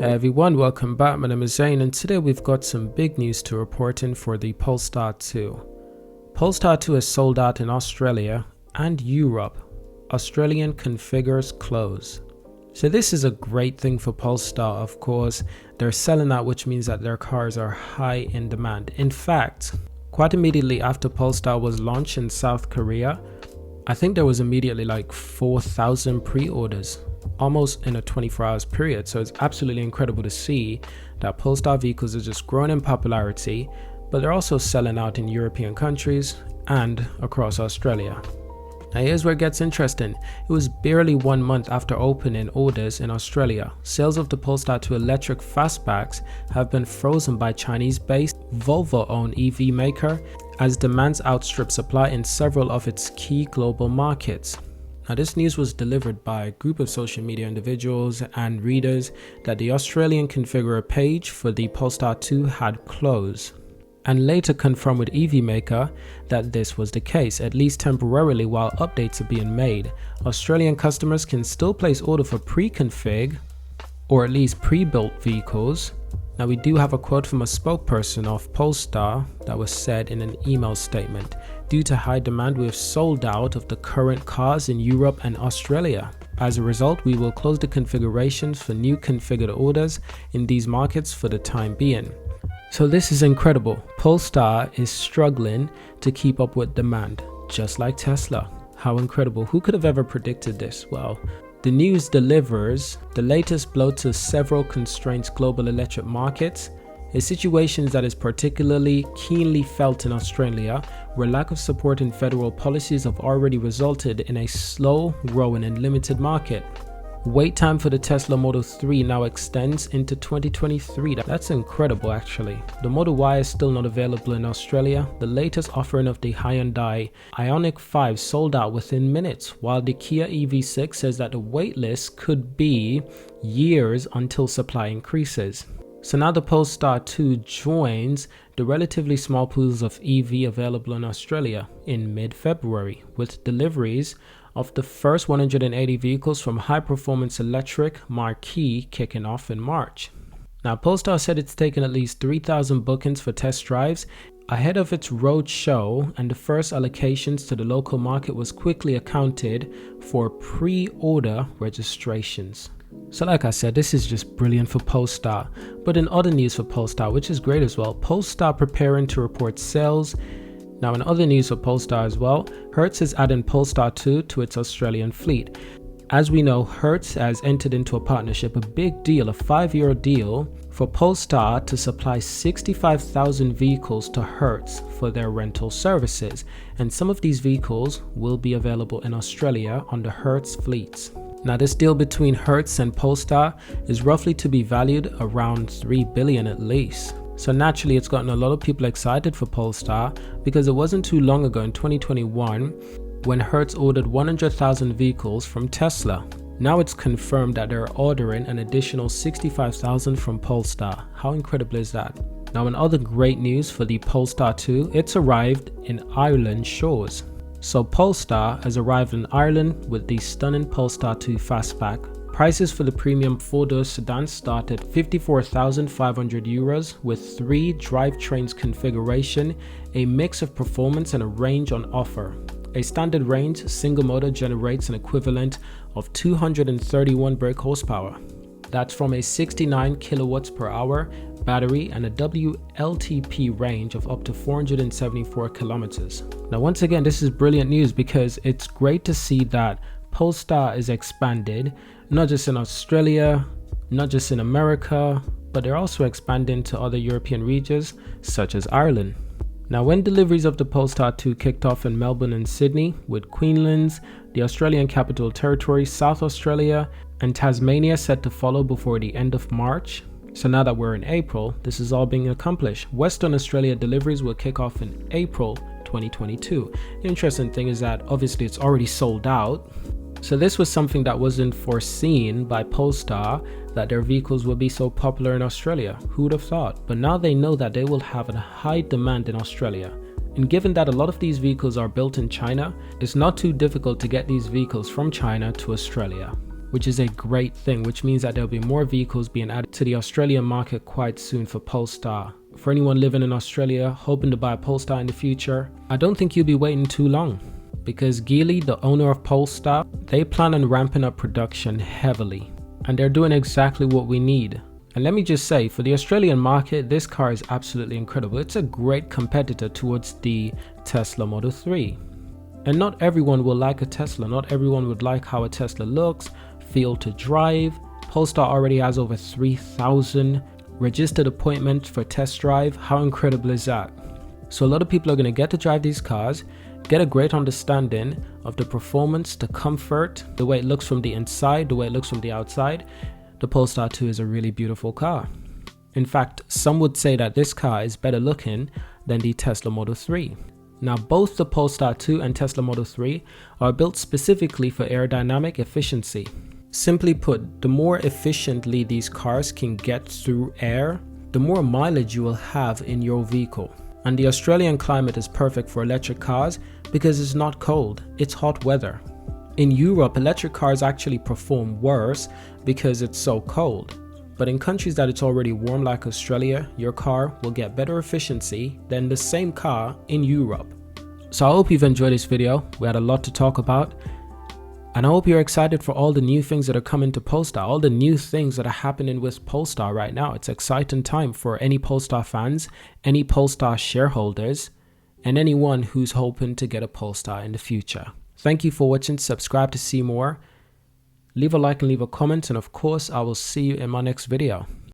Hey everyone, welcome back. My name is Zane and today we've got some big news to report in for the Polestar 2. Polestar 2 is sold out in Australia and Europe. Australian configures close. So this is a great thing for Polestar, of course. They're selling out, which means that their cars are high in demand. In fact, quite immediately after Polestar was launched in South Korea, I think there was immediately like 4,000 pre-orders. Almost in a 24 hours period. So it's absolutely incredible to see that Polestar vehicles are just growing in popularity, but they're also selling out in European countries and across Australia. Now here's where it gets interesting. It was barely 1 month after opening orders in Australia. Sales of the Polestar 2 electric fastbacks have been frozen by Chinese-based Volvo-owned EV maker as demands outstrip supply in several of its key global markets. Now this news was delivered by a group of social media individuals and readers that the Australian configurer page for the Polestar 2 had closed, and later confirmed with EV maker that this was the case, at least temporarily while updates are being made. Australian customers can still place order for pre-config or at least pre-built vehicles. Now we do have a quote from a spokesperson of Polestar that was said in an email statement. Due to high demand, we have sold out of the current cars in Europe and Australia. As a result, we will close the configurations for new configured orders in these markets for the time being. So this is incredible. Polestar is struggling to keep up with demand, just like Tesla. How incredible. Who could have ever predicted this? Well, the news delivers the latest blow to several constrained global electric markets, a situation that is particularly keenly felt in Australia, where lack of support in federal policies have already resulted in a slow growing and limited market. Wait time for the Tesla Model 3 now extends into 2023. That's incredible actually. The Model Y is still not available in Australia. The latest offering of the Hyundai Ioniq 5 sold out within minutes, while the Kia EV6 says that the wait list could be years until supply increases. So now the Polestar 2 joins the relatively small pools of EV available in Australia in mid-February, with deliveries of the first 180 vehicles from high-performance electric Marquee kicking off in March. Now Polestar said it's taken at least 3,000 bookings for test drives ahead of its road show, and the first allocations to the local market was quickly accounted for pre-order registrations. So like I said, this is just brilliant for Polestar. But in other news for Polestar, which is great as well, Polestar preparing to report sales. Now in other news for Polestar as well, Hertz is adding Polestar 2 to its Australian fleet. As we know, Hertz has entered into a partnership, a big deal, a 5-year deal for Polestar to supply 65,000 vehicles to Hertz for their rental services. And some of these vehicles will be available in Australia on the Hertz fleets. Now this deal between Hertz and Polestar is roughly to be valued around $3 billion at least. So naturally it's gotten a lot of people excited for Polestar, because it wasn't too long ago in 2021 when Hertz ordered 100,000 vehicles from Tesla. Now it's confirmed that they're ordering an additional 65,000 from Polestar. How incredible is that? Now in other great news for the Polestar 2, it's arrived in Ireland shores. So Polestar has arrived in Ireland with the stunning Polestar 2 fastback. Prices for the premium 4-door sedan start at €54,500 with 3 drivetrains configuration, a mix of performance and a range on offer. A standard range single motor generates an equivalent of 231 brake horsepower. That's from a 69 kilowatts per hour battery and a WLTP range of up to 474 kilometers. Now once again, this is brilliant news because it's great to see that Polestar is expanded, not just in Australia, not just in America, but they're also expanding to other European regions such as Ireland. Now when deliveries of the Polestar 2 kicked off in Melbourne and Sydney, with Queensland, the Australian Capital Territory, South Australia and Tasmania set to follow before the end of March. So now that we're in April, this is all being accomplished. Western Australia deliveries will kick off in April 2022. The interesting thing is that obviously it's already sold out. So this was something that wasn't foreseen by Polestar, that their vehicles would be so popular in Australia. Who would have thought? But now they know that they will have a high demand in Australia. And given that a lot of these vehicles are built in China, it's not too difficult to get these vehicles from China to Australia. which is a great thing, which means that there'll be more vehicles being added to the Australian market quite soon for Polestar. For anyone living in Australia hoping to buy a Polestar in the future, I don't think you'll be waiting too long, because Geely, the owner of Polestar, they plan on ramping up production heavily, and they're doing exactly what we need. And let me just say, for the Australian market, this car is absolutely incredible. It's a great competitor towards the Tesla Model 3. And not everyone will like a Tesla. Not everyone would like how a Tesla looks, feel to drive. Polestar already has over 3,000 registered appointments for test drive. How incredible is that? So a lot of people are going to get to drive these cars, get a great understanding of the performance, the comfort, the way it looks from the inside, the way it looks from the outside. The Polestar 2 is a really beautiful car. In fact, some would say that this car is better looking than the Tesla Model 3. Now, both the Polestar 2 and Tesla Model 3 are built specifically for aerodynamic efficiency. Simply put, the more efficiently these cars can get through air, the more mileage you will have in your vehicle. And the Australian climate is perfect for electric cars because it's not cold, it's hot weather. In Europe, electric cars actually perform worse because it's so cold. But in countries that it's already warm like Australia, your car will get better efficiency than the same car in Europe. So I hope you've enjoyed this video. We had a lot to talk about. And I hope you're excited for all the new things that are coming to Polestar, all the new things that are happening with Polestar right now. It's exciting time for any Polestar fans, any Polestar shareholders, and anyone who's hoping to get a Polestar in the future. Thank you for watching. Subscribe to see more. Leave a like and leave a comment, and of course I will see you in my next video.